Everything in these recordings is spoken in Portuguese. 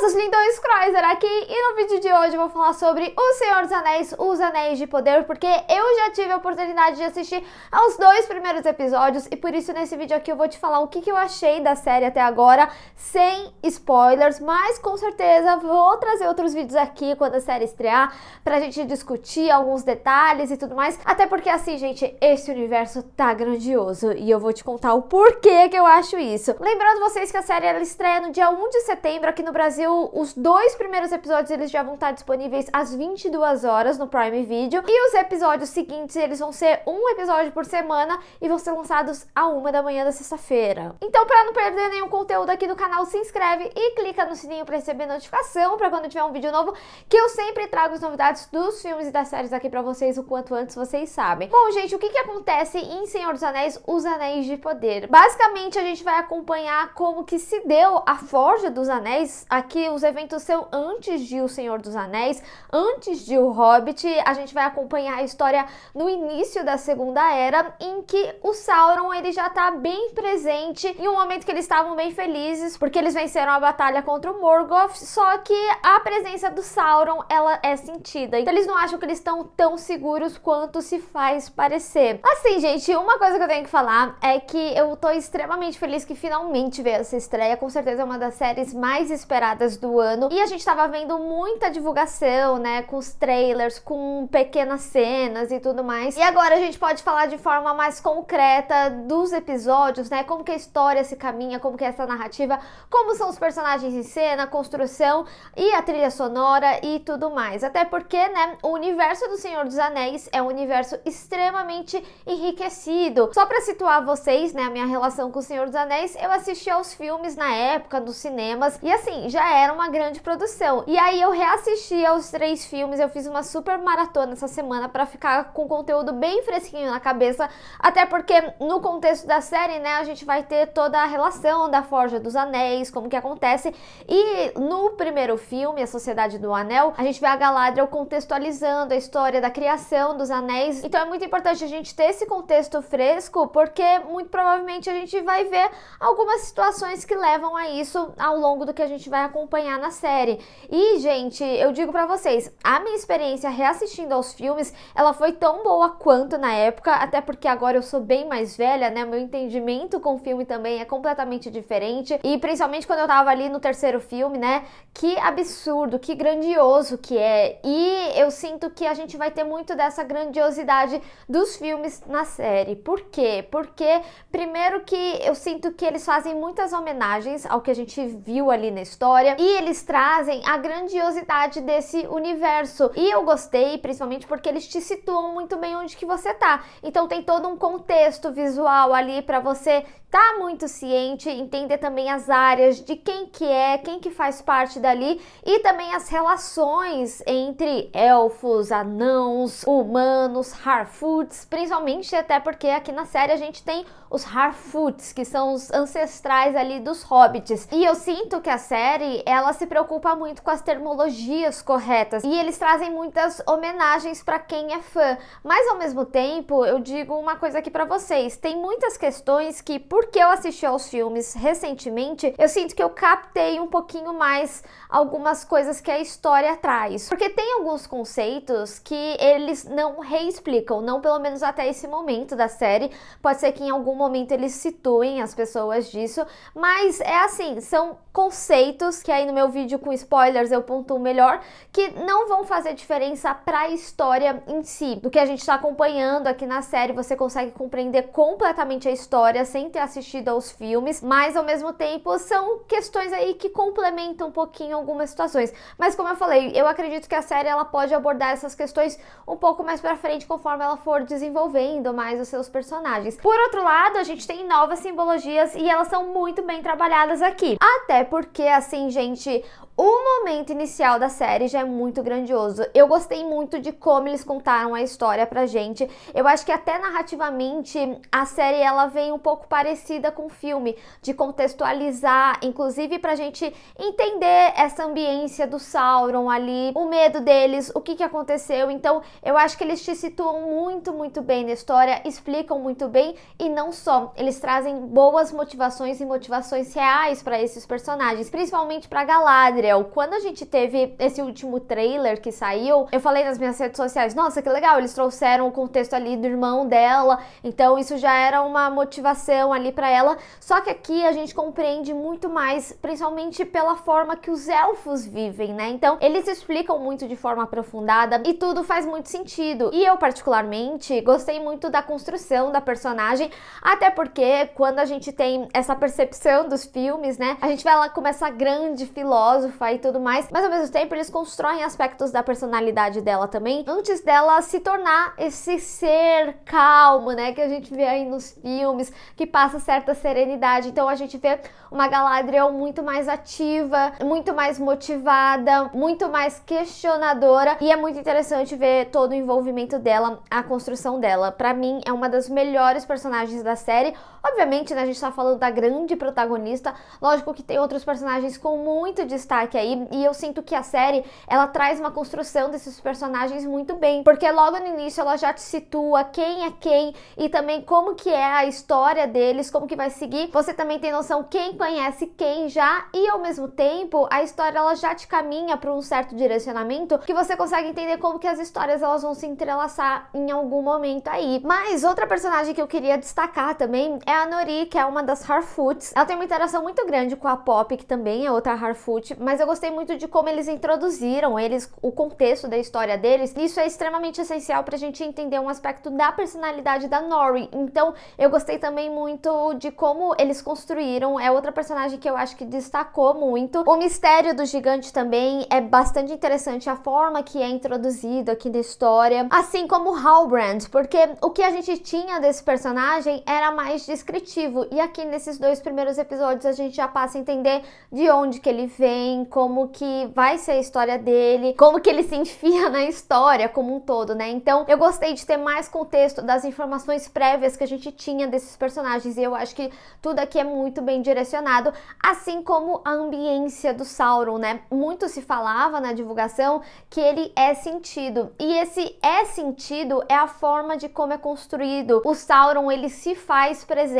Moças, lindões, Croiser aqui, e no vídeo de hoje eu vou falar sobre O Senhor dos Anéis, Os Anéis de Poder, porque eu já tive a oportunidade de assistir aos 2 primeiros episódios, e por isso nesse vídeo aqui eu vou te falar o que eu achei da série até agora, sem spoilers, mas com certeza vou trazer outros vídeos aqui quando a série estrear, pra gente discutir alguns detalhes e tudo mais, até porque assim, gente, esse universo tá grandioso, e eu vou te contar o porquê que eu acho isso. Lembrando vocês que a série ela estreia no dia 1 de setembro aqui no Brasil. Os 2 primeiros episódios eles já vão estar disponíveis às 22 horas no Prime Video, e os episódios seguintes eles vão ser um episódio por semana e vão ser lançados à 1 da manhã da sexta-feira. Então, para não perder nenhum conteúdo aqui do canal, se inscreve e clica no sininho para receber notificação para quando tiver um vídeo novo, que eu sempre trago as novidades dos filmes e das séries aqui para vocês o quanto antes vocês sabem. Bom, gente, o que acontece em Senhor dos Anéis, Os Anéis de Poder? Basicamente, a gente vai acompanhar como que se deu a Forja dos Anéis. Aqui os eventos são antes de O Senhor dos Anéis, antes de O Hobbit. A gente vai acompanhar a história no início da Segunda Era, em que o Sauron ele já tá bem presente, em um momento que eles estavam bem felizes, porque eles venceram a batalha contra o Morgoth, só que a presença do Sauron, ela é sentida. Então eles não acham que eles estão tão seguros quanto se faz parecer. Assim, gente, uma coisa que eu tenho que falar é que eu tô extremamente feliz que finalmente veio essa estreia. Com certeza é uma das séries mais esperadas do ano, e a gente tava vendo muita divulgação, né, com os trailers, com pequenas cenas e tudo mais, e agora a gente pode falar de forma mais concreta dos episódios, né, como que a história se caminha, como que é essa narrativa, como são os personagens em cena, a construção e a trilha sonora e tudo mais, até porque, né, o universo do Senhor dos Anéis é um universo extremamente enriquecido. Só pra situar vocês, né, a minha relação com o Senhor dos Anéis, eu assisti aos filmes na época, nos cinemas, e assim, já era uma grande produção. E aí eu reassisti aos 3 filmes, eu fiz uma super maratona essa semana pra ficar com conteúdo bem fresquinho na cabeça, até porque no contexto da série, né, a gente vai ter toda a relação da Forja dos Anéis, como que acontece, e no primeiro filme, A Sociedade do Anel, a gente vê a Galadriel contextualizando a história da criação dos anéis, então é muito importante a gente ter esse contexto fresco, porque muito provavelmente a gente vai ver algumas situações que levam a isso ao longo do que a gente vai acompanhar na série. E, gente, eu digo pra vocês, a minha experiência reassistindo aos filmes, ela foi tão boa quanto na época, até porque agora eu sou bem mais velha, né, meu entendimento com o filme também é completamente diferente, e principalmente quando eu tava ali no terceiro filme, né, que absurdo, que grandioso que é, e eu sinto que a gente vai ter muito dessa grandiosidade dos filmes na série. Por quê? Porque, primeiro que eu sinto que eles fazem muitas homenagens ao que a gente viu ali na história, e eles trazem a grandiosidade desse universo, e eu gostei principalmente porque eles te situam muito bem onde que você tá, então tem todo um contexto visual ali pra você tá muito ciente, entender também as áreas de quem que faz parte dali, e também as relações entre elfos, anãos, humanos, Harfoots, principalmente até porque aqui na série a gente tem os Harfoots, que são os ancestrais ali dos hobbits, e eu sinto que a série, ela se preocupa muito com as terminologias corretas, e eles trazem muitas homenagens pra quem é fã, mas ao mesmo tempo, eu digo uma coisa aqui pra vocês, tem muitas questões que, porque eu assisti aos filmes recentemente, eu sinto que eu captei um pouquinho mais algumas coisas que a história traz, porque tem alguns conceitos que eles não reexplicam, não pelo menos até esse momento da série, pode ser que em algum momento eles situem as pessoas disso, mas é assim, são conceitos que aí no meu vídeo com spoilers eu pontuo melhor, que não vão fazer diferença para a história em si, do que a gente está acompanhando aqui na série. Você consegue compreender completamente a história sem ter assistido aos filmes, mas ao mesmo tempo são questões aí que complementam um pouquinho algumas situações, mas como eu falei, eu acredito que a série ela pode abordar essas questões um pouco mais pra frente, conforme ela for desenvolvendo mais os seus personagens. Por outro lado, a gente tem novas simbologias e elas são muito bem trabalhadas aqui, até porque, assim, gente, o momento inicial da série já é muito grandioso. Eu gostei muito de como eles contaram a história pra gente. Eu acho que até narrativamente a série ela vem um pouco parecida com o filme, de contextualizar, inclusive pra gente entender essa ambiência do Sauron ali, o medo deles, o que aconteceu. Então eu acho que eles te situam muito bem na história, explicam muito bem, e não só, eles trazem boas motivações e motivações reais pra esses personagens personagens, principalmente pra Galadriel. Quando a gente teve esse último trailer que saiu, eu falei nas minhas redes sociais, nossa, que legal, eles trouxeram o contexto ali do irmão dela, então isso já era uma motivação ali pra ela, só que aqui a gente compreende muito mais, principalmente pela forma que os elfos vivem, né? Então, eles explicam muito de forma aprofundada e tudo faz muito sentido. E eu, particularmente, gostei muito da construção da personagem, até porque quando a gente tem essa percepção dos filmes, né, a gente vê ela como essa grande filósofa e tudo mais, mas ao mesmo tempo eles constroem aspectos da personalidade dela também, antes dela se tornar esse ser calmo, né, que a gente vê aí nos filmes, que passa certa serenidade. Então a gente vê uma Galadriel muito mais ativa, muito mais motivada, muito mais questionadora, e é muito interessante ver todo o envolvimento dela, a construção dela. Pra mim é uma das melhores personagens da série. Obviamente, né, a gente tá falando da grande protagonista, lógico que tem outros personagens com muito destaque aí, e eu sinto que a série, ela traz uma construção desses personagens muito bem, porque logo no início ela já te situa quem é quem, e também como que é a história deles, como que vai seguir. Você também tem noção quem conhece quem já, e ao mesmo tempo, a história ela já te caminha para um certo direcionamento, que você consegue entender como que as histórias elas vão se entrelaçar em algum momento aí. Mas outra personagem que eu queria destacar também é a Nori, que é uma das Harfoots. Ela tem uma interação muito grande com a Poppy, que também é outra Harfoot, mas eu gostei muito de como eles introduziram eles, o contexto da história deles. Isso é extremamente essencial pra gente entender um aspecto da personalidade da Nori. Então, eu gostei também muito de como eles construíram. É outra personagem que eu acho que destacou muito. O mistério do gigante também é bastante interessante, a forma que é introduzido aqui na história, assim como Halbrand, porque o que a gente tinha desse personagem era mais descritivo, e aqui nesses 2 primeiros episódios a gente já passa a entender de onde que ele vem, como que vai ser a história dele, como que ele se enfia na história como um todo, né? Então eu gostei de ter mais contexto das informações prévias que a gente tinha desses personagens, e eu acho que tudo aqui é muito bem direcionado, assim como a ambiência do Sauron, né? Muito se falava na divulgação que ele é sentido, e esse é sentido é a forma de como é construído. O Sauron, ele se faz presente.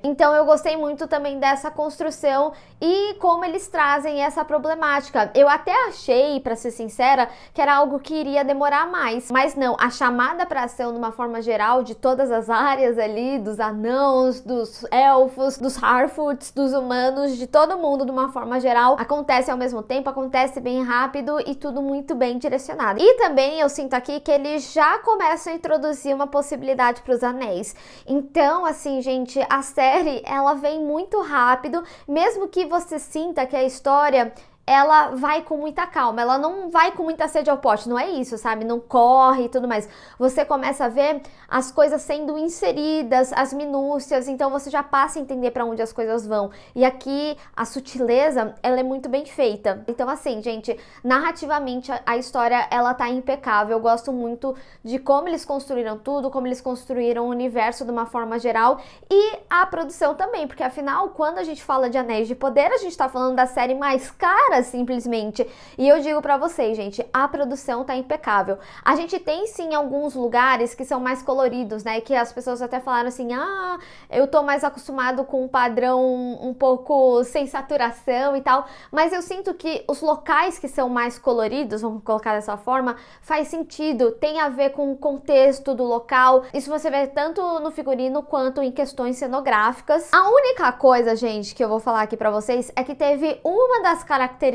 Então eu gostei muito também dessa construção e como eles trazem essa problemática. Eu até achei, pra ser sincera, que era algo que iria demorar mais, mas não, a chamada pra ação de uma forma geral de todas as áreas ali, dos anãos, dos elfos, dos Harfoots, dos humanos, de todo mundo de uma forma geral, acontece ao mesmo tempo, acontece bem rápido e tudo muito bem direcionado. E também eu sinto aqui que eles já começam a introduzir uma possibilidade para os anéis. Então, assim, gente, a série, ela vem muito rápido, mesmo que você sinta que a história ela vai com muita calma, ela não vai com muita sede ao pote, não é isso, sabe? Não corre e tudo mais. Você começa a ver as coisas sendo inseridas, as minúcias, então você já passa a entender para onde as coisas vão. E aqui a sutileza, ela é muito bem feita. Então assim, gente, narrativamente a história, ela tá impecável. Eu gosto muito de como eles construíram tudo, como eles construíram o universo de uma forma geral e a produção também, porque afinal, quando a gente fala de Anéis de Poder, a gente tá falando da série mais cara, simplesmente. E eu digo pra vocês, gente, a produção tá impecável. A gente tem sim alguns lugares que são mais coloridos, né, que as pessoas até falaram assim, ah, eu tô mais acostumado com um padrão um pouco sem saturação e tal, mas eu sinto que os locais que são mais coloridos, vamos colocar dessa forma, faz sentido, tem a ver com o contexto do local. Isso você vê tanto no figurino quanto em questões cenográficas. A única coisa, gente, que eu vou falar aqui pra vocês é que teve uma das características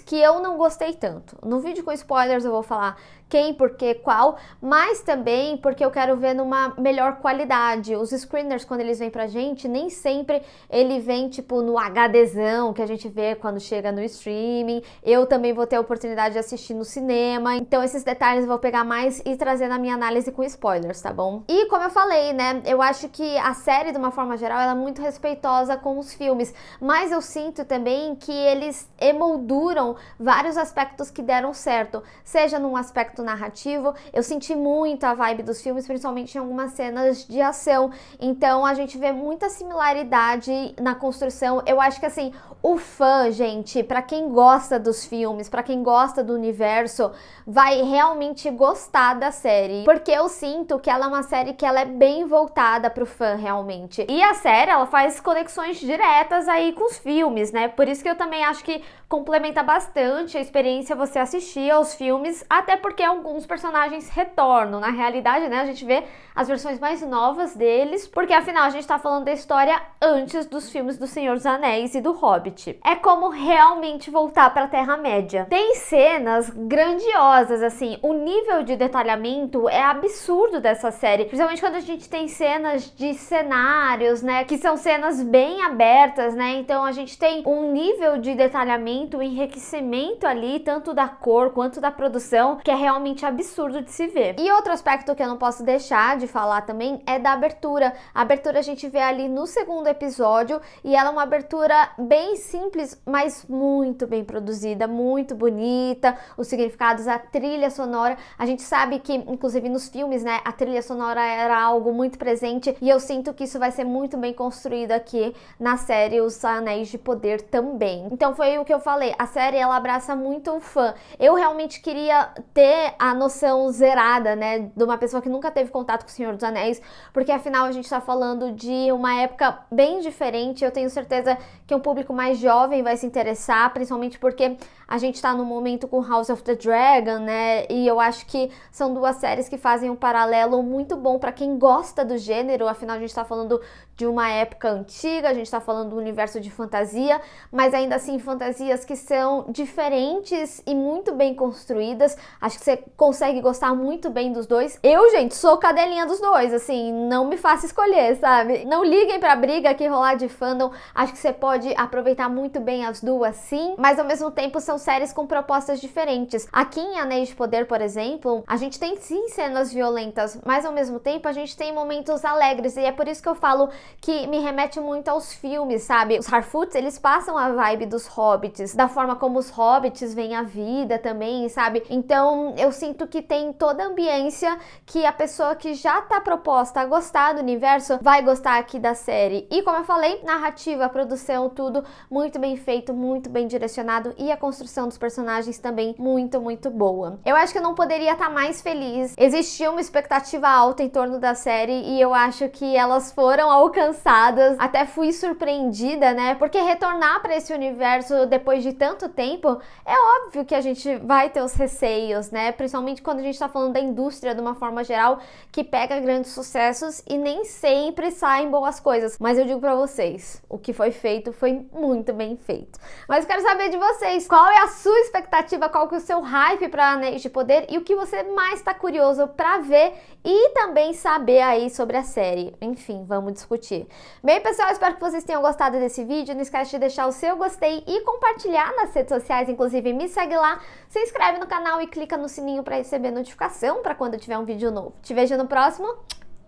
que eu não gostei tanto. No vídeo com spoilers eu vou falar quem, por quê, qual, mas também porque eu quero ver numa melhor qualidade. Os screeners, quando eles vêm pra gente, nem sempre ele vem tipo no HDzão que a gente vê quando chega no streaming. Eu também vou ter a oportunidade de assistir no cinema, então esses detalhes eu vou pegar mais e trazer na minha análise com spoilers, tá bom? E como eu falei, né, eu acho que a série, de uma forma geral, ela é muito respeitosa com os filmes, mas eu sinto também que eles emolduram vários aspectos que deram certo, seja num aspecto narrativo. Eu senti muito a vibe dos filmes, principalmente em algumas cenas de ação, então a gente vê muita similaridade na construção. Eu acho que assim, o fã, gente, pra quem gosta dos filmes, pra quem gosta do universo, vai realmente gostar da série, porque eu sinto que ela é uma série que ela é bem voltada pro fã realmente, e a série ela faz conexões diretas aí com os filmes, né? Por isso que eu também acho que complementa bastante a experiência você assistir aos filmes, até porque alguns personagens retornam. Na realidade, né, a gente vê as versões mais novas deles, porque afinal a gente tá falando da história antes dos filmes do Senhor dos Anéis e do Hobbit. É como realmente voltar pra Terra-média. Tem cenas grandiosas, assim, o nível de detalhamento é absurdo dessa série, principalmente quando a gente tem cenas de cenários, né, que são cenas bem abertas, né, então a gente tem um nível de detalhamento, um enriquecimento ali, tanto da cor quanto da produção, que é realmente absurdo de se ver. E outro aspecto que eu não posso deixar de falar também é da abertura. A abertura a gente vê ali no segundo episódio, e ela é uma abertura bem simples, mas muito bem produzida, muito bonita, os significados, a trilha sonora, a gente sabe que, inclusive nos filmes, né, a trilha sonora era algo muito presente, e eu sinto que isso vai ser muito bem construído aqui na série Os Anéis de Poder também. Então foi o que eu falei, a série ela abraça muito o fã. Eu realmente queria ter a noção zerada, né, de uma pessoa que nunca teve contato com o Senhor dos Anéis, porque afinal a gente tá falando de uma época bem diferente. Eu tenho certeza que um público mais jovem vai se interessar, principalmente porque a gente tá no momento com House of the Dragon, né, e eu acho que são duas séries que fazem um paralelo muito bom para quem gosta do gênero. Afinal a gente tá falando de uma época antiga, a gente tá falando do universo de fantasia, mas ainda assim fantasias que são diferentes e muito bem construídas. Acho que você consegue gostar muito bem dos dois. Eu, gente, sou cadelinha dos dois, assim, não me faça escolher, sabe? Não liguem pra briga que rolar de fandom. Acho que você pode aproveitar muito bem as duas, sim, mas ao mesmo tempo são séries com propostas diferentes. Aqui em Anéis de Poder, por exemplo, a gente tem sim cenas violentas, mas ao mesmo tempo a gente tem momentos alegres, e é por isso que eu falo que me remete muito aos filmes, sabe? Os Harfoots, eles passam a vibe dos hobbits, da forma como os hobbits veem a vida também, sabe? Então eu sinto que tem toda a ambiência que a pessoa que já tá proposta a gostar do universo vai gostar aqui da série. E como eu falei, narrativa, produção, tudo muito bem feito, muito bem direcionado, e a construção dos personagens também muito, muito boa. Eu acho que eu não poderia estar mais feliz. Existia uma expectativa alta em torno da série e eu acho que elas foram alcançadas. Até fui surpreendida, né? Porque retornar para esse universo depois de tanto tempo, é óbvio que a gente vai ter os receios, né? Principalmente quando a gente tá falando da indústria de uma forma geral, que pega grandes sucessos e nem sempre saem boas coisas. Mas eu digo pra vocês, o que foi feito foi muito bem feito. Mas eu quero saber de vocês, qual é a sua expectativa, qual que é o seu hype pra Anéis de Poder e o que você mais tá curioso pra ver e também saber aí sobre a série. Enfim, vamos discutir. Bem, pessoal, espero que vocês tenham gostado desse vídeo. Não esquece de deixar o seu gostei e compartilhar nas redes sociais, inclusive me segue lá, se inscreve no canal e clica no sininho para receber notificação para quando tiver um vídeo novo. Te vejo no próximo.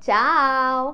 Tchau!